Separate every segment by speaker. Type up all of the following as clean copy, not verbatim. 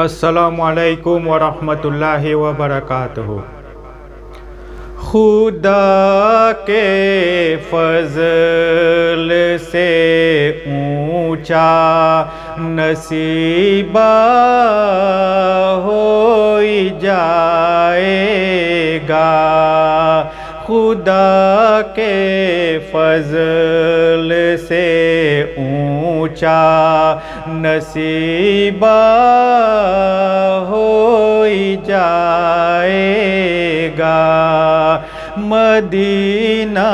Speaker 1: السلام علیکم ورحمۃ اللہ وبرکاتہ۔ خدا کے فضل سے اونچا نصیبہ ہو جائے گا، خدا کے فضل سے اونچا نصیبہ ہو جائے گا۔ مدینہ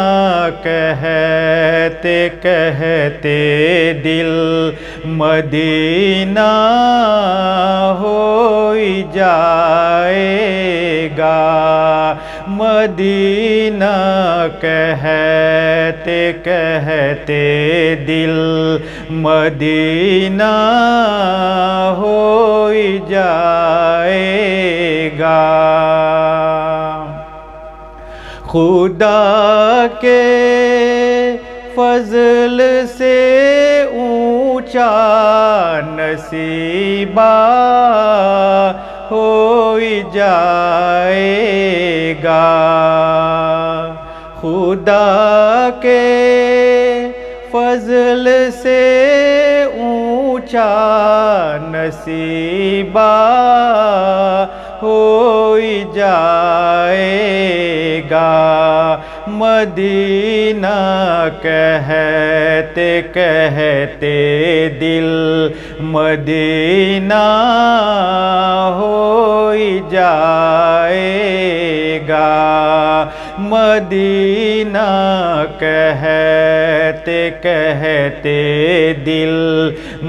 Speaker 1: کہتے کہتے دل مدینہ ہو جائے گا، مدینہ کہتے کہتے دل مدینہ ہو جائے گا۔ خدا کے فضل سے اونچا نصیبہ ہو جائے گا، خدا کے فضل سے اونچا نصیبہ ہو جائے گا۔ مدینہ کہتے کہتے دل مدینہ ہو جائے گا، مدینہ کہتے کہتے دل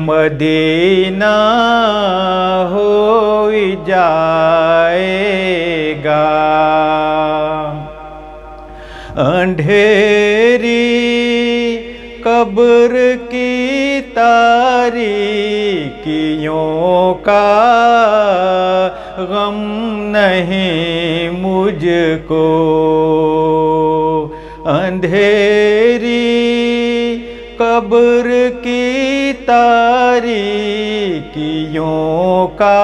Speaker 1: مدینہ ہو جائے گا۔ اندھیری قبر کی تاریکیوں کا غم نہیں مجھ کو، اندھیری قبر کی تاریکیوں کا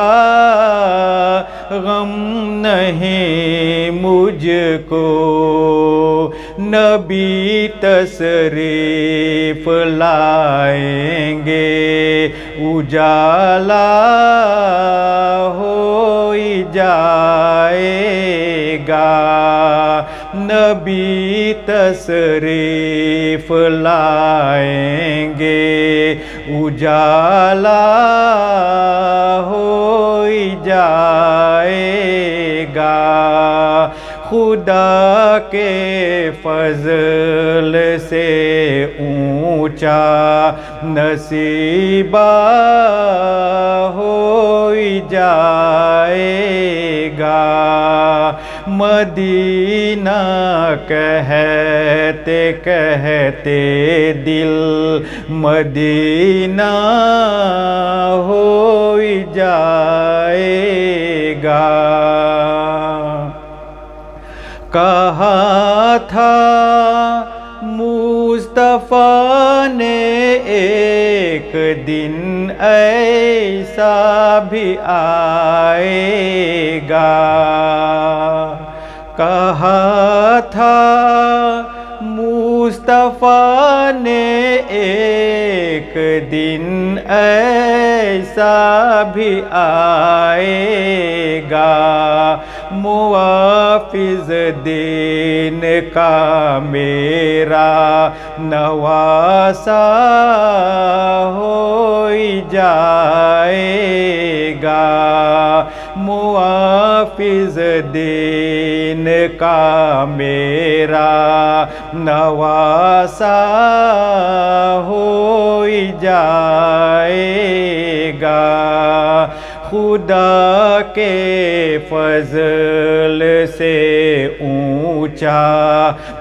Speaker 1: غم نہیں مجھ کو۔ نبی تشریف لائیں گے اجالا ہو جائے گا، نبی تشریف لائیں گے اجالا ہو جائے گا۔ خدا کے فضل سے اونچا نصیبہ ہو جائے گا، مدینہ کہتے کہتے دل مدینہ ہو جائے گا۔ کہا تھا مصطفیٰ نے ایک دن ایسا بھی آئے گا، کہا تھا مصطفیٰ نے ایک دن ایسا بھی آئے گا، محافظ دین کا میرا نواسا ہو جائے گا، محافظ دین کا میرا نواسا ہو جائے گا۔ خدا کے فضل سے اونچا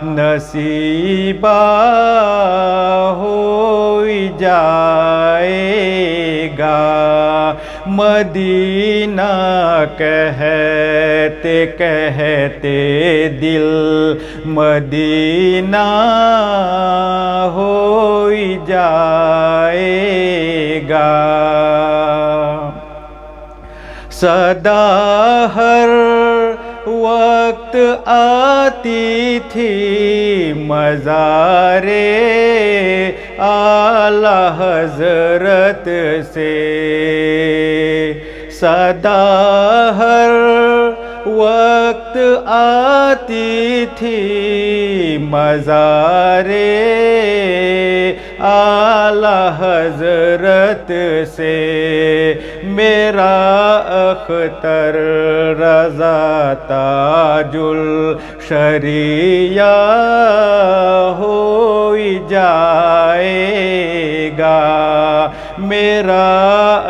Speaker 1: نصیبہ ہو جائے گا، مدینہ کہتے کہتے دل مدینہ ہو جائے گا۔ صدا ہر وقت آتی تھی مزار اعلی حضرت سے، صدا ہر وقت آتی تھی مزار اعلی حضرت سے، میرا اختر رضا تاج الشریعہ ہو جائے گا، میرا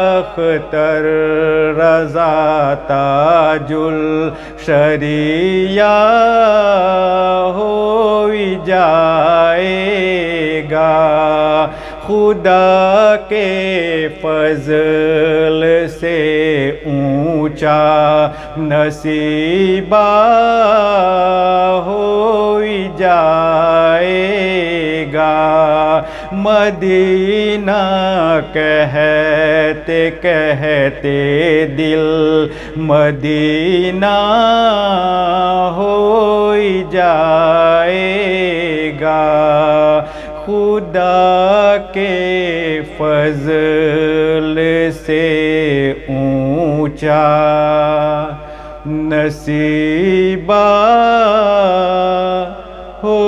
Speaker 1: اختر رضا تاج الشریعہ ہو جائے گا، خدا کے فضل سے اونچا نصیبہ ہو جائے گا، مدینہ کہتے کہتے دل مدینہ ہو جائے گا، خدا کے فضل سے اونچا نصیبہ ہو